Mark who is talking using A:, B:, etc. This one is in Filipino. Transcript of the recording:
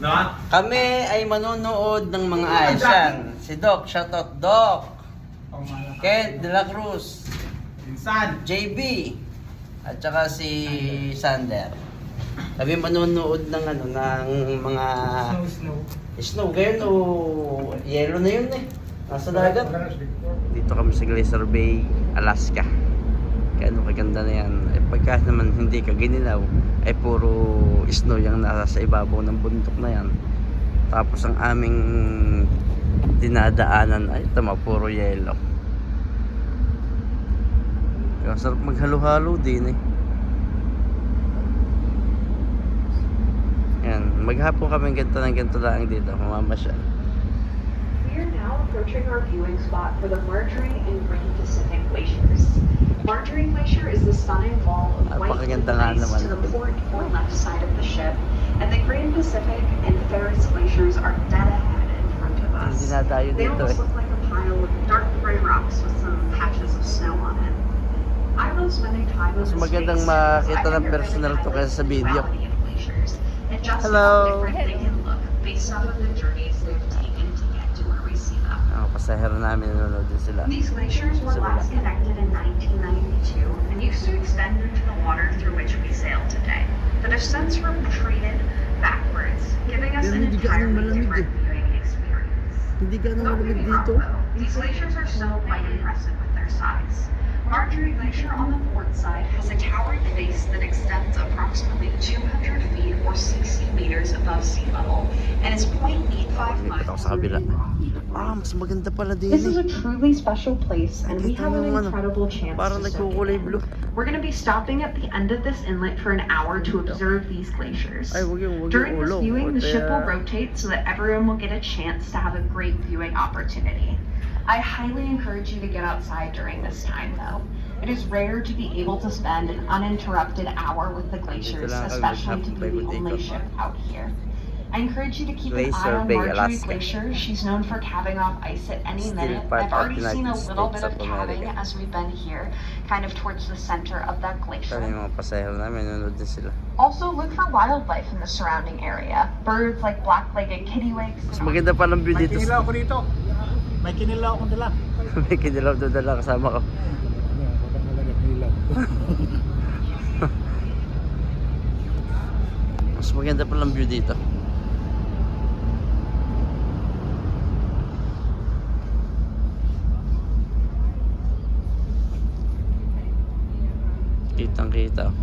A: Na?
B: Kami ay manonood ng mga ayos yan. Si Doc, shoutout Doc. Kent De La Cruz.
A: Insan.
B: JB. At saka si Sander. Kami manonood ng ano, ng mga snow. Ngayon o yellow na yun eh. Nasa dagat. Dito kami sa Glacier Bay, Alaska. Kaya ano kaganda na yan. Eh, pagka naman hindi ka ginilaw, ay puro snow yung nasa sa ibabaw ng bundok na yan. Tapos ang aming dinadaanan ay tama, puro yellow. Kaya sarap maghalo-halo din eh. Yan, maghapon kami ganito ng ganito lang dito, mamamasyal.
C: We are now approaching our viewing spot for the Marjorie and Green Pacific Glaciers. Marjorie Glacier is the stunning wall of white
B: Napakaganda nga
C: ice
B: naman.
C: to the port or left side of the ship, and the Green Pacific and Ferris glaciers are dead ahead in front of us.
B: Hindi dinadayo
C: They
B: dito
C: almost
B: eh.
C: look like a pile of dark gray rocks with some patches of snow on it. I love spending time in
B: Mas
C: this
B: magandang
C: space because
B: makita
C: I
B: ng
C: think you're
B: personal
C: getting
B: to
C: kind of
B: kaysa sa video.
C: duality of glaciers and just
B: Hello.
C: how different they can look based off of the journeys they've taken to get to where we see them.
B: Pasahero namin, nanonood din sila.
C: These glaciers were last connected in 1992 and used to extend into the water through which we sail today, but have since retreated backwards, giving us an entirely different viewing experience.
B: Hindi ka
C: Don't get me wrong, though, these glaciers are still quite impressive with their size. Marjorie Glacier on the port side has a towering face that extends approximately 200 feet or 60 meters above sea level and is 0.85
B: Lipat ako
C: miles.
B: sa kabila. Mas maganda pala din
C: This is
B: eh.
C: a truly special place, and we
B: Nakita
C: have
B: mo
C: an
B: yung ano,
C: incredible chance
B: parang
C: to soak
B: nagkukulay
C: it in.
B: blue.
C: We're going to be stopping at the end of this inlet for an hour to observe these glaciers.
B: Ay, wag yung
C: During this
B: ulo.
C: viewing, the ship will
B: Kaya-
C: rotate so that everyone will get a chance to have a great viewing opportunity. I highly encourage you to get outside during this time, though. It is rare to be able to spend an uninterrupted hour with the glaciers,
B: lang ako,
C: especially to be the
B: maghapon
C: only
B: ikot.
C: ship out here. I encourage you to keep an
B: Glacier
C: eye on
B: Bay,
C: Marjorie
B: Alaska.
C: Glacier. She's known for calving off ice at any
B: Still
C: minute.
B: part
C: I've
B: of
C: already seen a
B: United
C: little
B: States
C: bit of
B: of
C: calving
B: America.
C: as we've been here, kind of towards the center of that glacier.
B: Kaya yung mga pasahero namin, nanonood din sila.
C: Also, look for wildlife in the surrounding area. Birds like black-legged kittiwakes.
B: Mas maganda pa ng view
A: May
B: dito.
A: kinilaw ako dito. May kinilaw akong dala.
B: May kinilaw doon dala kasama ko. Mas maganda pa ng view dito. Kitang kita.